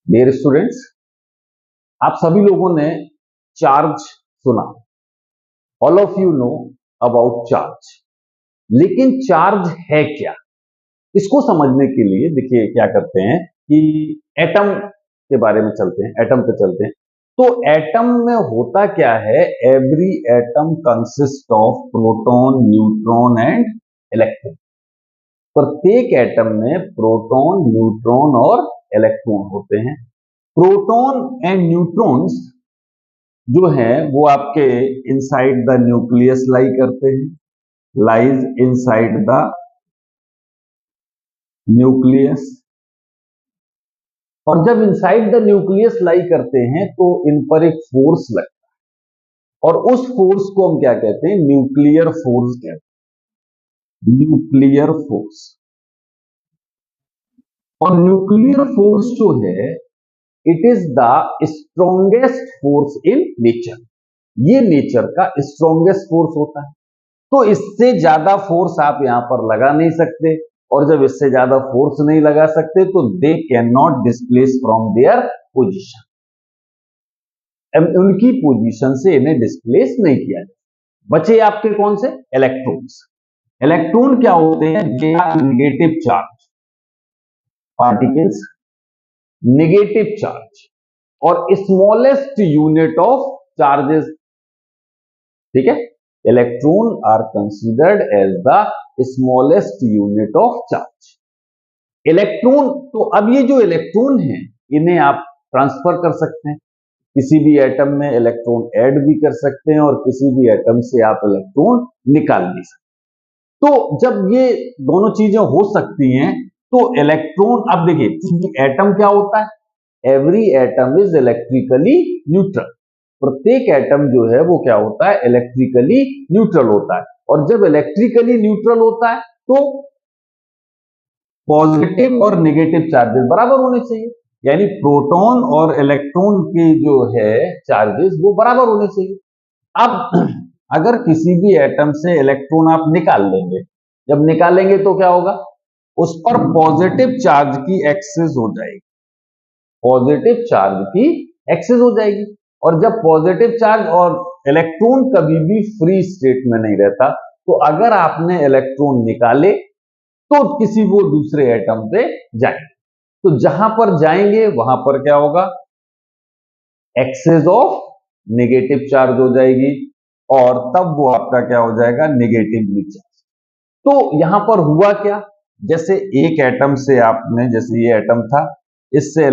Dear students, आप सभी लोगों ने चार्ज सुना। All of you know about charge. लेकिन चार्ज है क्या, इसको समझने के लिए देखिए क्या करते हैं कि एटम के बारे में चलते हैं, एटम पे चलते हैं। तो एटम में होता क्या है, every atom consist of proton, neutron and electron. प्रत्येक एटम में प्रोटॉन, न्यूट्रॉन और इलेक्ट्रॉन होते हैं। प्रोटॉन एंड न्यूट्रॉन्स जो है वो आपके इनसाइड द न्यूक्लियस लाई करते हैं, लाइज इनसाइड द न्यूक्लियस। और जब इनसाइड द न्यूक्लियस लाई करते हैं तो इन पर एक फोर्स लगता है और उस फोर्स को हम क्या कहते हैं, न्यूक्लियर फोर्स कहते हैं, न्यूक्लियर फोर्स। और न्यूक्लियर फोर्स जो है it is the strongest force in nature. ये नेचर का स्ट्रॉन्गेस्ट फोर्स होता है। तो इससे ज्यादा फोर्स आप यहां पर लगा नहीं सकते, और जब इससे ज्यादा फोर्स नहीं लगा सकते तो they can not displace from their position. उनकी पोजीशन से इन्हें डिस्प्लेस नहीं किया जाए। बचे आपके कौन से, इलेक्ट्रॉन्स। इलेक्ट्रॉन क्या होते हैं, they are negative charge particles, negative charge और स्मॉलेस्ट यूनिट ऑफ चार्जेस। ठीक है, electron are considered as the smallest unit of charge. Electron, तो अब ये जो इलेक्ट्रॉन है इन्हें आप ट्रांसफर कर सकते हैं, किसी भी एटम में इलेक्ट्रॉन ऐड भी कर सकते हैं और किसी भी एटम से आप इलेक्ट्रॉन निकाल भी सकते हैं। तो जब ये दोनों चीजें हो सकती हैं तो इलेक्ट्रॉन, अब देखिए एटम क्या होता है, every atom is electrically neutral. प्रत्येक एटम जो है वो क्या होता है, इलेक्ट्रिकली न्यूट्रल होता है। और जब इलेक्ट्रिकली न्यूट्रल होता है तो पॉजिटिव और नेगेटिव चार्जेस बराबर होने चाहिए, यानी प्रोटॉन और इलेक्ट्रॉन के जो है चार्जेस वो बराबर होने चाहिए। अब अगर किसी भी एटम से इलेक्ट्रॉन आप निकाल लेंगे, जब निकालेंगे तो क्या होगा, उस पर पॉजिटिव चार्ज की एक्सेस हो जाएगी, पॉजिटिव चार्ज की एक्सेस हो जाएगी। और जब पॉजिटिव चार्ज, और इलेक्ट्रॉन कभी भी फ्री स्टेट में नहीं रहता, तो अगर आपने इलेक्ट्रॉन निकाले तो किसी वो दूसरे एटम पे जाएंगे, तो जहां पर जाएंगे वहां पर क्या होगा, एक्सेस ऑफ नेगेटिव चार्ज हो जाएगी और तब वो आपका क्या हो जाएगा, नेगेटिवली चार्ज। तो यहां पर हुआ क्या, जैसे एक एटम से आपने, जैसे ये एटम था, इससे